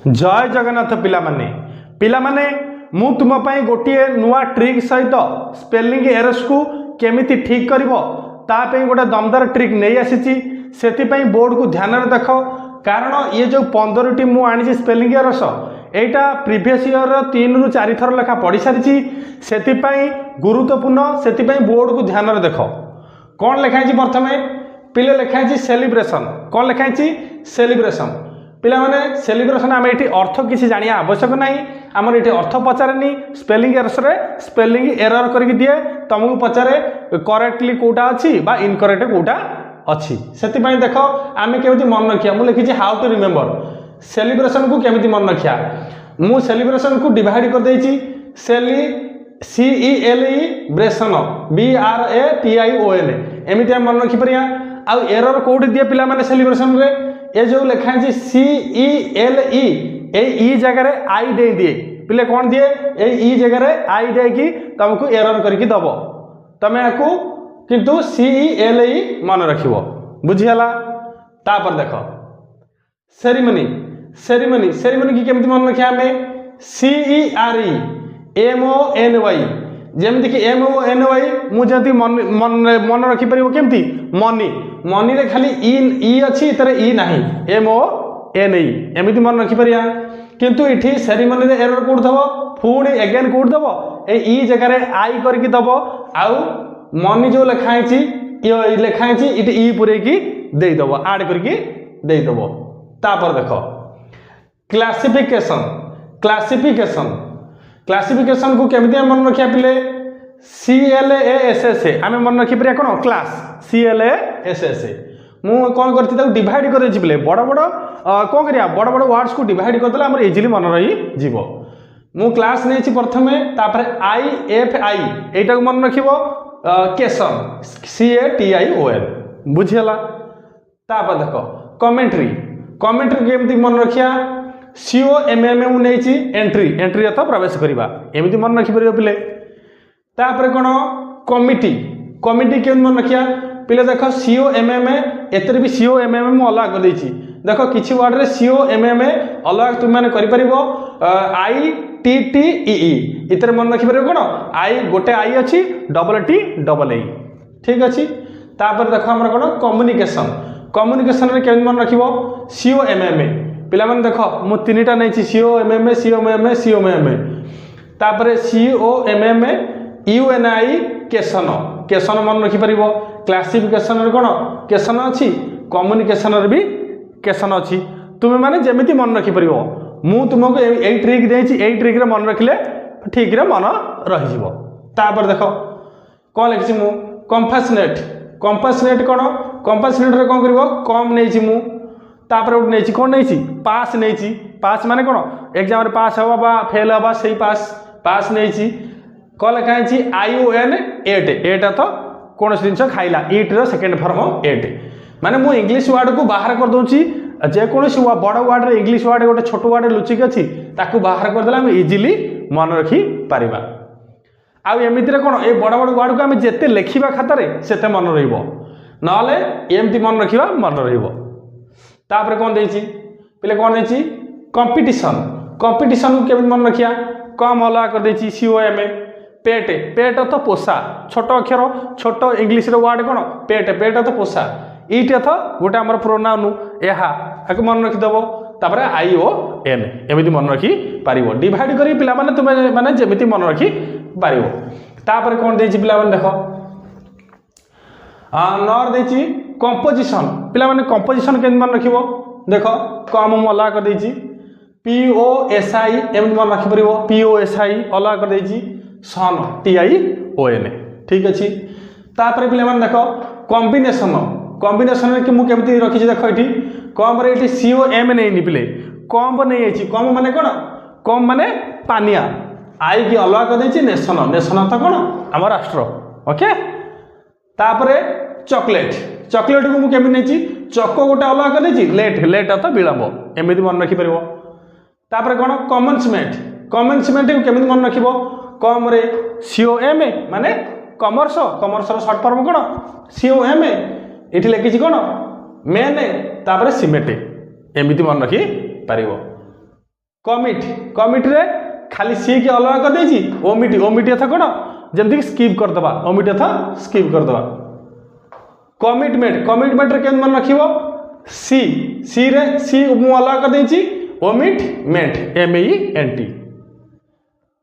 जय जगन्नाथ पिलामाने पिलामाने मु तुम गोटे नुआ ट्रिक सहित स्पेलिंग एरर्स को केमिति ठीक करिवो तापई गोटे दमदार ट्रिक नहीं आसी से बोर्ड को ध्यान में देख कारण ये जो 15टी मु आनी स्पेलिंग एरर्स एटा प्रीवियस ईयर 3 ରୁ 4 थर लेखा पढ़ी सारी से गुरुत्वपूर्ण से बोर्ड को ध्यान में देख कौन लिखाई प्रथमे पिले लिखाई सेलिब्रेशन कौन लिखाई सेलिब्रेशन पिला माने सेलिब्रेशन आम ये अर्थ किसी जानिया आवश्यक नहीं आमर ये अर्थ पचारे स्पेलिंग एरर्स रे स्पेलिंग एरर करके दिए तुमको पचारे करेक्टली कोटा अच्छी बा इनकरेक्ट कोटा अच्छी से देख आम केमी मन रखिया मुझे लिखी हाउ टू रिमेम्बर सेलिब्रेशन को केमी मन रखिया मु सेलिब्रेशन को डिवाइड कर देछि CELEब्रेशन BRATION एमती मन रखिपर आउ एरर कोड दिए पिला माने सेलिब्रेशन रे ये जो लिखा है CELE ई जगह आई दे दिए पिले कौन दिए ई जगह आई दे कि तुमको एरर करके दब तुम या किंतु CELE मन रखिबो बुझीगला तापर देख सेरिमनी सेरिमनी सेरिमनी की केमती मन रखिया हमें CEREMONY जेमती कि MONY मुझे मन रखिपर केमती मनी मनी रे खाली ई अच्छी इतर ई नाही MONE एमती मन रखिपर किंतु इठी सेरिमनी रे एरर कोड दब पुणी एगेन कोड दब ई जगह आई करके दब आउ मनी जो लिखाई लिखाई इटी ई पूरे की देदब आड करके देदब तापर देख क्लासिफिकेशन क्लासिफिकेशन क्लासिफिकेशन को केमती मन रखिया पिले CLASSA आम मन रखिपर कौन क्लास CLASSA मु कौन कर डिवाइड कर पिले बड़ बड़ कौन करिया बड़ बड़ वर्ड्स को डिवाइड करदे आम इजिली मन रही जीव मु क्लास नहीं प्रथमे तापर IFI एटा को मन रखिबो केशन CATION बुझीगला तापर देख कमेंट्री कमेंट्री केमती मन रखिया COMM नहीं एंट्री एंट्री अर्थ प्रवेश करवा एमती मन रखिपर पिले तापर कौन कमिटी कमिटी के मन रखिया पिले देख COMM एतर भी COMM अलग कर देछि देख किछि वर्ड रे COMM अलग तुम माने करि परिबो ITTEE इतर मन रखि परिबो कोन आई गोटे आई अछि डबल T डबल A ठीक अछि तापर देख हमर कोन कम्युनिकेशन कम्युनिकेशन रे केन मन रखिबो COMM पिला माने देख मु तीनटा नैछि COMM तापर COMM UNI केशन केशन मन रखि परिबो क्लासिफिकेशन रे कोन केशन अछि कम्युनिकेशन रे भी केशन अछि तुम माने जेमिति मन रखि परिबो मु तुमको एई ट्रिक देछि एई ट्रिक रे मन रखिले ठीक रे मन रहि जिवो तापर देखो कोन लिखछि मु कंपासनेट कोन कंपासनेट रे कोन करबो कम नैछि मु तापर उठ नैछि कोन नैछि पास नैछि पास माने कोन एग्जाम रे पास हवा बा फेल हवा सही पास नैछि कल लिखाई ION 8 तो कौन जिन खाइला इट रो सेकेंड फॉर्म 8 माने मु इंग्लिश वर्ड को बाहर कर दूची जेकोसी बड़ वर्ड रे इंग्लिश वर्ड गोटे छोट वर्ड लुचिक अच्छी ताकू बाहर करदेला आम इजिली मन रखी पारिबा आउ एमिति रे कोन ए बड़ बड़ वर्ड को आम जेते लेखिबा खातारे सेते मन रहिबो नले एमती मन रखिबा मन रहिबो तापर कोन देछि पिले कोन देछि कंपटीशन कंपटीशन को केमि मन रखिया कम अलग कर देछि COM पेट पेट तो पोषा छोट अक्षर छोट इंग्लिश वर्ड कौन पेट पेट तो पोषा ईट अथ गोटे आम प्रोनाउन यहाँ मन रखिदेव तापर ION एमती मन रखी पार डिवाइड कर पिला माने तुम माने जेमिति मन रखी पार तापर कौन देछि पिला माने देख नर देछि कंपोजिशन पिला माने कंपोजिशन केमति मन रखिबो देख कम अला कर देछि POSI एमति मन रखि परिबो POSI अला कर देछि सन TION ठीक अच्छे तापर पिले माने देख कॉम्बिनेशन कॉम्बिनेशन रे मु केमती रखी देख ये कम रे ये COM नहीं पिले कम नहीं आई कम माने कौन कम माने पानिया आई की अलग कर देछि नेशन नेशन तो कौन आम राष्ट्र ओके तापर चॉकलेट चॉकलेट को मु केमती नहीं चक गोटे अलग कर देछि लेट लेट तो विलंब एमती मन रखि परिबो तापर कौन कमेंसमेंट कमेंसमेंट को केमती मन रखिबो कम रे COM माने कमर्स कमर्स शॉर्ट फॉर्म कौन COM ये लिखी कौन मेन तापर सीमेंट एमती मन रखी पार कमिट कमिट रे खाली सी की अलग कर देछि ओमिट ओमिट था कोन जेमति स्किप कर दबा ओमिट था स्किप कर दबा कमिटमेंट कमिटमेंट रे केन मन रखिबो सी सी रे सी मु अलग कर देछि ओमिटमेंट एम ई एन टी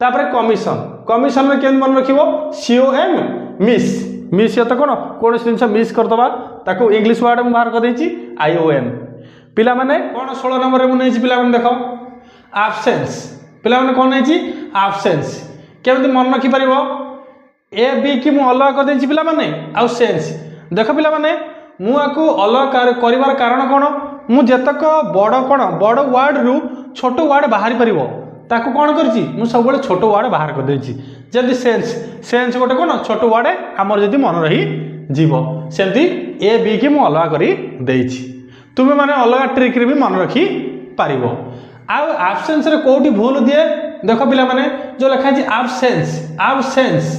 तापर कमिशन कमिशन रे केन मन रखिबो सी ओ एम मिस मिस तो कोन कोन जिनस मिस कर दबा ताको इंग्लिश वर्ड मु बाहर कर देछि आई ओ एन पिला माने कोन 16 नंबर रे मु नेछि पिला माने देखो एब्सेंस पिला माने कोन नेछि एब्सेंस केमति मन रखि परिबो ए बी की मु अलग कर देछि पिला माने आ सेंस देखो पिला माने मु आको अलग करिवार कारण कोन मु जतक बड़ कोन बड़ वर्ड रु छोट वर्ड बाहर परिबो ताको कोन करछि मु सब बळे छोट वर्ड बाहर कर देछि जदी सेंस सेंस गोटे कोन छोट वर्ड हमर जदी मन रही जीवो सेमति ए बी की मु अलग करी देछि तुमे माने अलग ट्रिक रे भी मन रखी पारिबो आ एब्सेंस रे कोठी भूल दिए देखो पिला माने जो लिखा है एब्सेंस एब्सेंस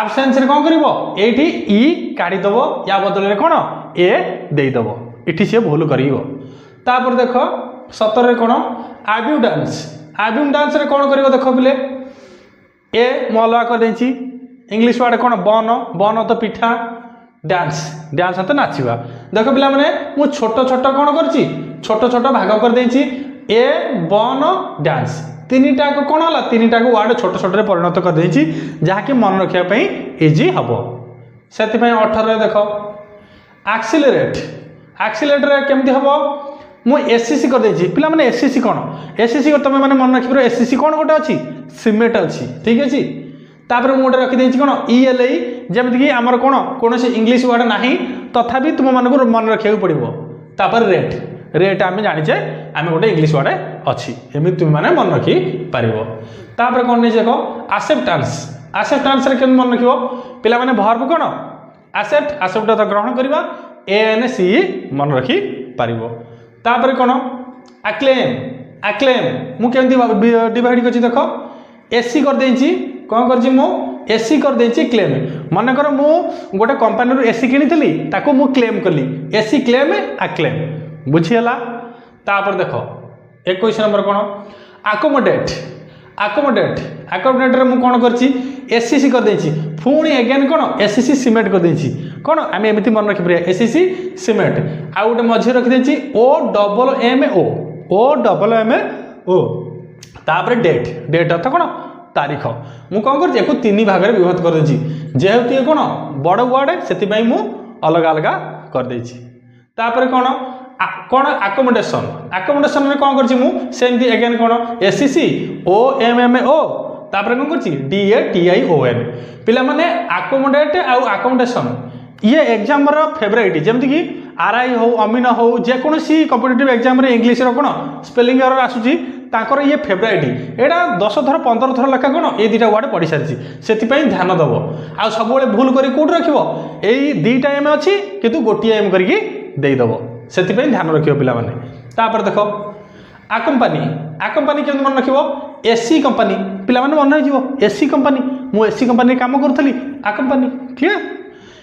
एब्सेंस रे कोन करिवो एठी ई काढी दबो या बदल रे कोन ए देई दबो एठी से भूल करिवो तापर देखो 17 रे कोन एब्यूडेंस एब्यूडेंस रे कोन करिवो देखो पिले ए मलवा कर देछि इंग्लिश वर्ड कोन बन बन तो पिठा डांस डांस तो नाचिबा देखो पिला माने मु छोट छोट कोन करछि छोट छोट भाग कर देछि ए बन डांस तीनटा को कोन होला तीनटा को वर्ड छोट छोट रे परिणत कर देछि जहा कि मन रखिया पई इजी हबो सेति पई 18 रे देखो एक्सीलरेट एक्सीलरेट रे केमति हबो मु एससीसी कर देछि पिला माने एससीसी कोन एससीसी को तमे माने मन रखिबो एससीसी कोन गोटे अछि सीमेंट अछि ठीक अछि तापर मु गोटे रखि देछि कोन ईएलई जेमति कि हमर कोन कोनोसी इंग्लिश वर्ड नाही तथापि तुम मन को मन रखिया पड़िबो तापर रेट रेट आमे जानिचे आमे गोटे इंग्लिश वर्ड अछि एमि तुम माने मन रखि पारिबो तापर कोन नै देखो एक्सेप्टेंस एक्सेप्टेंस रे केन मन रखिबो पिला माने वर्ब कोन एक्सेप्ट एक्सेप्ट तो ग्रहण करबा एन सी मन रखि पारिबो तापर कोन अक्लेम अक्लेम मु केमति डिवाइड करछि देखो एसी कर देछि कोन करछि मु एसी कर देछि क्लेम मन कर मु गोटे कंपनी रो एसी किनितली ताको मु क्लेम करली एसी क्लेम अक्लेम बुझियला तापर देखो 21 नंबर कोन अकोमोडेट अकोमोडेट अकोमोडेट रे मु कोन करछि एसीसी कर देछि पुणी अगेन कोन एसीसी सीमेंट कर देछि कोन आमे एमिति मन रखि परिया एसीसी सीमेंट आ गोटे मझे रखि देछि ओ डबल एम ओ तापर डेट डेट अर्थ कोन तारीख मु कोन करछि एको तीन भाग रे विभक्त कर देछि जेहेतु ये कोन बड़ वर्ड सेति पई मु अलग अलग कर देछि तापर कोन कोन अकोमोडेशन अकोमोडेशन रे कोन करछि मु सेमति अगेन कोन ACC O M M O तापर कोन करछि D A T I O N पिला माने अकोमोडेट आ अकोमोडेशन ये एग्जाम रो फेवरेट जेमति कि आरआई हो अमीन हो जे कोनोसी कॉम्पिटिटिव एग्जाम रे इंग्लिश रो कोन स्पेलिंग एरर आसुची ताकर ये फेवरेट एटा 10 थर 15 थर लेखा कोन ए दुटा वर्ड पढ़ी सारिची सेति पई ध्यान दबो आ सब बेले भूल करी कोड रखिबो एई दुटा एम अछि किंतु गोटी एम करके देई दबो सेति पई ध्यान रखियो पिला माने तापर देखो आ कंपनी केन मन रखिबो एसी कंपनी पिला माने मन रहिबो एसी कंपनी मु एसी कंपनी काम करथली आ कंपनी क्लियर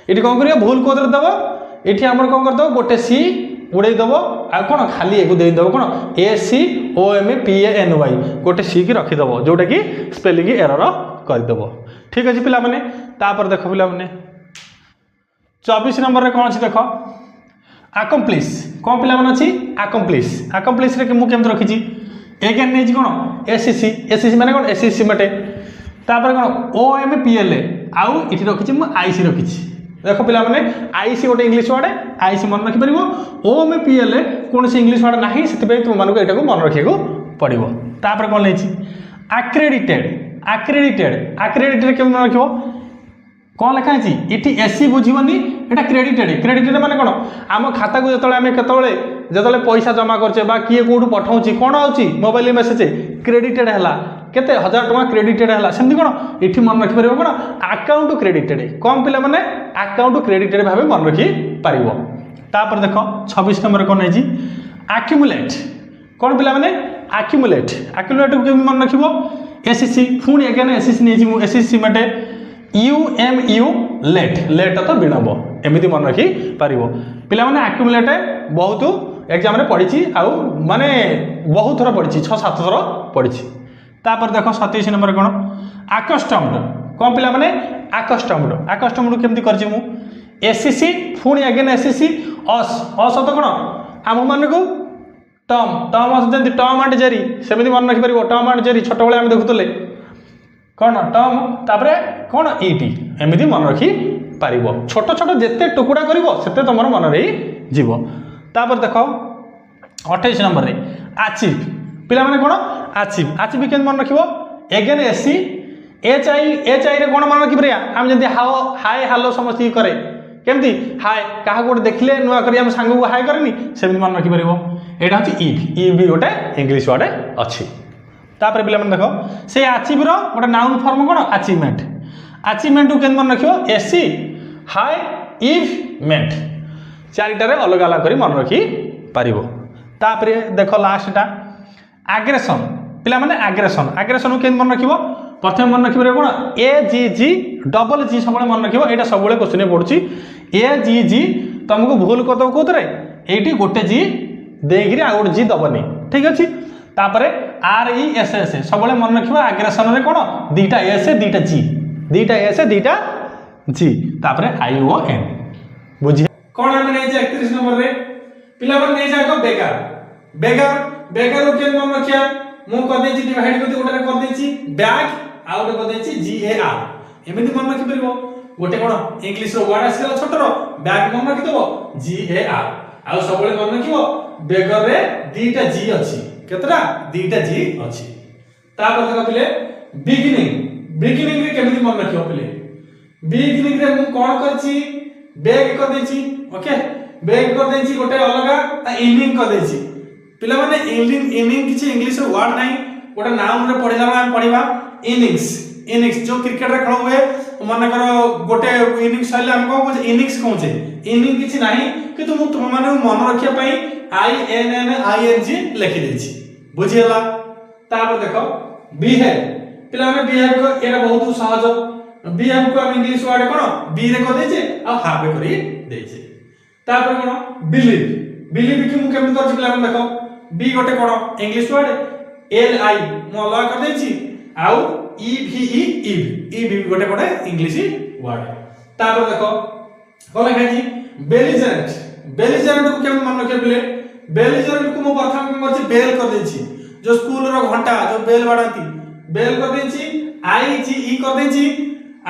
एटी कोन करियो भूल कोद रे दबो एटी हमर कोन कर दबो गोटे सी उड़े दबो आ कोन खाली एगु देई दबो कोन A C O M P A N Y गोटे सी की रखि दबो जोटा कि स्पेलिंग एरर कर दबो ठीक अछि पिला माने तापर देखो पिला माने 24 नंबर रे कोन अछि देखो अकम्प्लिश कोन पिला माने अछि अकम्प्लिश रे मु केम रखिछि एगेन नै कोन एसीसी माने कोन एसीसी मटे तापर कोन ओ एम पी एल आउ इठी रखिछि मु आईसी रखिछि देखो पिला माने आईसी गोटे इंग्लिश वर्ड आईसी मन रखि परिबो ओ एम पी एल कोन से इंग्लिश वर्ड नाही सेति पे तुम मानको एटा को मन रखिएको पड़िबो तापर कोन लेछि अक्रेडिटेड केम रखिबो कोन लिखा अछि इठी एसी बुझिबनी एटा क्रेडिटेड माने कोन आम खाता को जतले आमे जतले पैसा जमा करछे बा किए कोडू पठाउची कोन आउची मोबाइल मेसेज क्रेडिटेड हला केते 1000 टका क्रेडिटेड हला सेमति कोन इठी मन रखि परिबो कोन अकाउंट क्रेडिटेड कम पिला माने अकाउंट क्रेडिटेड भाबे मन रखि पारिबो तापर देखो 26 नंबर कोन आइजी एक्युमुलेट कोन पिला माने एक्युमुलेट को मन रखिबो एसीसी फुनी अगेन एसीसी नेजी मु एसीसी मटे यू लेट तो बिणब एमती मन रखि पारिबो पिला माने एक्युमुलेट बहुत एग्जाम रे पढ़ी आउ माने बहुत थर पढ़ी 6-7 थर पढ़ी। तापर देख 27 नंबर कौन आकस्टम्ड कौन पिला माने आकस्टम्ड आकस्टम्ड केमती करछि मु एससीसी पुणी अगेन एससीसी अस तो कौन आम मान को टम टम जमी टम एंड जेरी सेमती मन रखिपर टम एंड जेरी छोट बेले आम देखुले कौन टम तापर कौन इटी एमती मन रखी पार छोट छोट जिते टुकुड़ा करते तुम मन रही जीव। तापर देख 28 नंबर रे आचिव पिला माने कौन आचिव आचिव के मन रखिबो एगेन एससी एच आई रे कौन मन रखिपर आम जमी हाय हालो समस्त करे केमती हाय क्या गोटे देखले नुआ करी आम सांग को हाय करनी सेमती मन रखिपर यहाँ हूँ इव इव भी गोटे इंग्लीश वर्ड अच्छी। तापर पिला देख से आचिव गोटे नाउन फॉर्म कौन अचीवमेंट अचीवमेंट को केमती मन रख एससी हाय इव मेंट चारिटार अलग अलग कर मन रखी पार। तापर देख लास्टा आग्रेसन पिला माने आग्रेसन आग्रेसन को केमती मन रख प्रथम मन रखिए कौन ए जी जी डबल जी सब मन रखिए यहाँ सब क्वेश्चन पड़ुची ए जी जी तुमको भूल करदे कौन ये गोटे जी देगी आ गोटे जी दबनी ठीक अच्छे। तापर आर इ एस एस सब मन रखिए आग्रेसन कौन दीटा एस दीटा जी दीटा जी तापर आई ओ एन बुझे कौन आम नहीं 31 नंबर रे पिला नहीं जाए बेगार बेगार बेगार को केन मन रखिया मु कर देछि डिवाइड करते गोटे कर देछि बैग आ गोटे कर देछि जी ए आर एमिति मन रखि परिबो गोटे कोन इंग्लिश रो वर्ड आसीला छोटरो बैग मन रखि देबो जी ए आर आ सब मन रखिबो बेगर रे दीटा जी अछि केतरा दीटा जी अछि। तापर देख पिले बिगिनिंग बिगिनिंग रे केमिति मन रखिबो पिले बिगिनिंग रे मु कोन करछि बैग कर देछि ओके बैग कर देछि गोटे अलगा इनिंग कर देछि पिला माने इनिंग किछि इंग्लिश रो वर्ड नाही गोटे नाउन रे पढिला हम पढिबा इनिंग्स जो क्रिकेट रे खेल हुए मन करो गोटे इनिंग्स सइले हम को इनिंग्स कहूचे इनिंग किछि नाही कि तुम माने मन रखिया पई I N N I N G लिखि देछि बुझियला। तापर देखो बिहेव पिला माने बिहेव को एरा बहुत सहज बिहेव को हम इंग्लिश वर्ड कोन बी रे को देछे आ हाफ करी देछे। तापर कोन बिलीव बिलीव कि मु केमति करछि पिला माने देखो बी गोटे कोन इंग्लिश वर्ड एल आई मु अलग कर देछि आउ ई भी ई भी गोटे गोटे इंग्लिश वर्ड। तापर देखो कोन लिखा जी बेलिजेंट को केमति मन रखे बिले बेलिजेंट को मु प्रथम करछि बेल कर देछि जो स्कूल रो घंटा जो बेल बाडंती बेल कर देछि आई जी ई कर देछि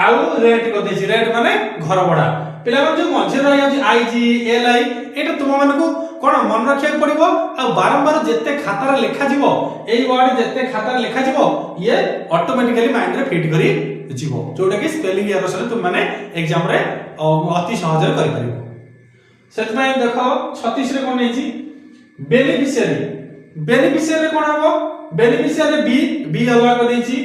आउ रेट कर देछि रेट माने घर भड़ा पिला जो मझे रही जाଉଛି आई जी एल आई एटा तुम मन को कोन मन रखिया पड़िबो आ बारंबार जत्ते खाता लेखा जीवो एई वर्ड जत्ते खाता लेखा जीवो ये ऑटोमेटिकली माइंड रे फिट करी जीवो जोटा कि स्पेलिंग एरर से तुम माने एग्जाम रे अति सहज रे करि परिबो। सेत में देखो 36 रे कोन नै छी बेनिफिशियरी कोन हबो बेनिफिशियरी बी अलग कर दै छी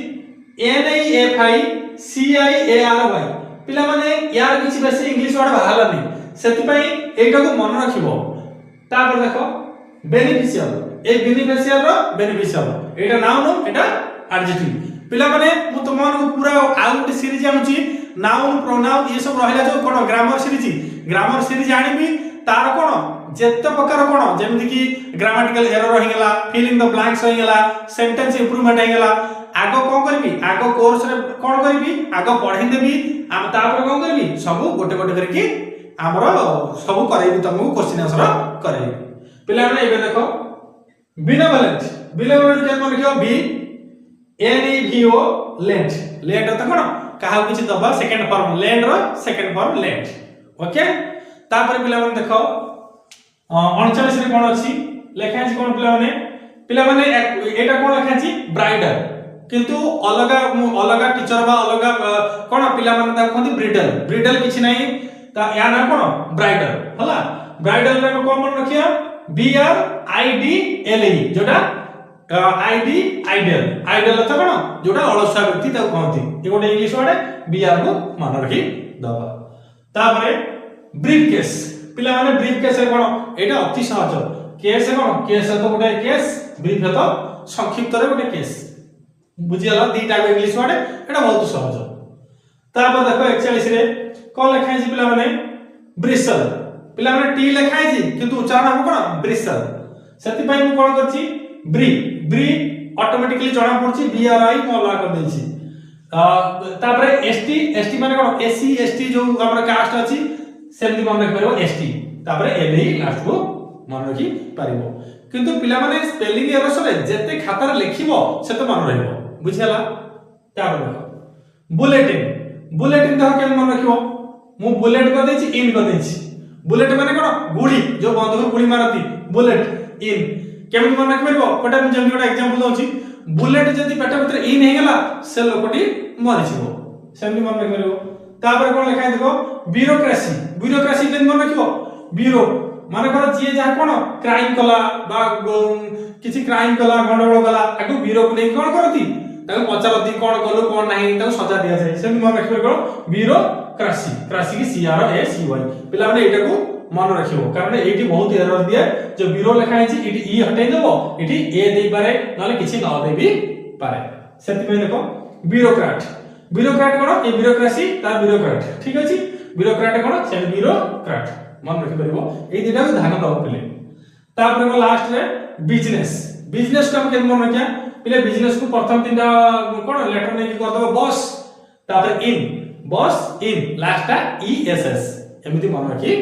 N I F I C I A R Y पिला माने यार किछि बेसी इंग्लिश वर्ड बाहला नै सेति पई एटा को मन रखिबो। तापर देखो बेनिफिशियल ए बेनिफिशियल रो बेनिफिशियल एटा नाउन एटा एडजेक्टिव पिला माने मु तुमन को पूरा आउट सीरीज आनुची नाउन प्रोनाउन ये सब रहला जो कोन ग्रामर सीरीज आनिबी तार कोन जेते प्रकार कोन जेमति कि ग्रामेटिकल एरर रहि गेला फिलिंग द ब्लैंक्स रहि गेला सेंटेंस इंप्रूवमेंट रहि गेला आगो कोन करबी आगो कोर्स रे कोन करबी आगो पढि देबी हम तापर कोन करबी सब गोटे गोटे करके हमरो सब करैबी तुमको क्वेश्चन आंसर करैबी। पिला माने एबे देखो बिनेवलेंट के मन लिखो बी एन ई भी ओ लेंट लेंट त कोन काहा किछि दबा सेकंड फॉर्म लैंड रो सेकंड फॉर्म लेंट ओके। तापर पिला माने देखो 39 रे कोन अछि लेखा अछि कोन पिला माने एटा कोन लेखा अछि ब्राइडल किंतु अलगा टीचर बा अलगा कोन पिला माने देखंती ब्रिडल किछि नै ता या ना कोन ब्राइडल हला ब्राइडल रे कोन मन रखिया B R I D L E जोटा आइडियल त कोन जोटा अलसा व्यक्ति ता कहंती ए गोटे इंग्लिश वर्ड बी आर को मन रखी दबा। तापरे ब्रीफ केस पिला माने ब्रीफ केस रे कोन एटा अति सहज केस कोन केस तो गोटे केस ब्रीफ तो संक्षिप्त रे गोटे केस बुझियाला दीटा इंग्लिश वर्ड एटा बहुत सहज। तापर देखो 41 रे कोन लिखा है पिला माने ब्रिसल पिला माने टी लिखा है किंतु उच्चारण हम कोन ब्रिसल सेति पई मु कोन करछि ब्री ब्री ऑटोमेटिकली जणा पड़छि बी आर आई म ला कर देछि तापरे एसटी एसटी माने कोन एससी एसटी जो हमर कास्ट अछि सेमति मन रखि परबो एसटी तापरे एलई लास्ट को मन रखि परिबो किंतु पिला माने स्पेलिंग एरर सरे जेते खाता रे लिखिबो सेते मन रहइबो बुझियला तापर देखो बुलेटिन बुलेटिन देखो केन मन रखिबो मु बुलेट कर देछि इन कर देछि बुलेट माने कोन गुडी जो बंदूक गुडी मारती बुलेट इन केमन मन रखि परबो कोटा मु जेमि कोटा एग्जांपल दउछि बुलेट जदी पेट भीतर इन हे गेला से लोकटी मरि छिबो सेमि मन रखि परबो तापर कोन लिखा है देखो ब्यूरोक्रेसी ब्यूरोक्रेसी केन मन रखिबो ब्यूरो माने कोन जे जहा कोन क्राइम कला बा किछि क्राइम कला गंडगोल कला ताको ब्यूरो को नै कोन करती ताको पचारती कोन कलो कोन नाही ताको सजा दिया जाय सेमि मन रखि परबो ब्यूरोक्रेसी क्रासी की C R A C Y पिला माने एटा को मन रखिबो कारण एटी बहुत एरर दिए जो ब्यूरो लिखा है एटी ई हटाई देबो एटी ए देई पारे नले किछि न देबी पारे सेति में देखो ब्यूरोक्रेट ब्यूरोक्रेट कोन ए ब्यूरोक्रेसी ता ब्यूरोक्रेट ठीक अछि ब्यूरोक्रेट कोन से ब्यूरोक्रेट मन रखि परबो ए दिटा को ध्यान दो पिले तापर को लास्ट रे बिजनेस बिजनेस का के मन रखिया पिले बिजनेस को प्रथम तीनटा कोन लेटर नै कर दबो बॉस तापर इन बॉस इन लास्ट टा ई एस एस एमिति मन रखि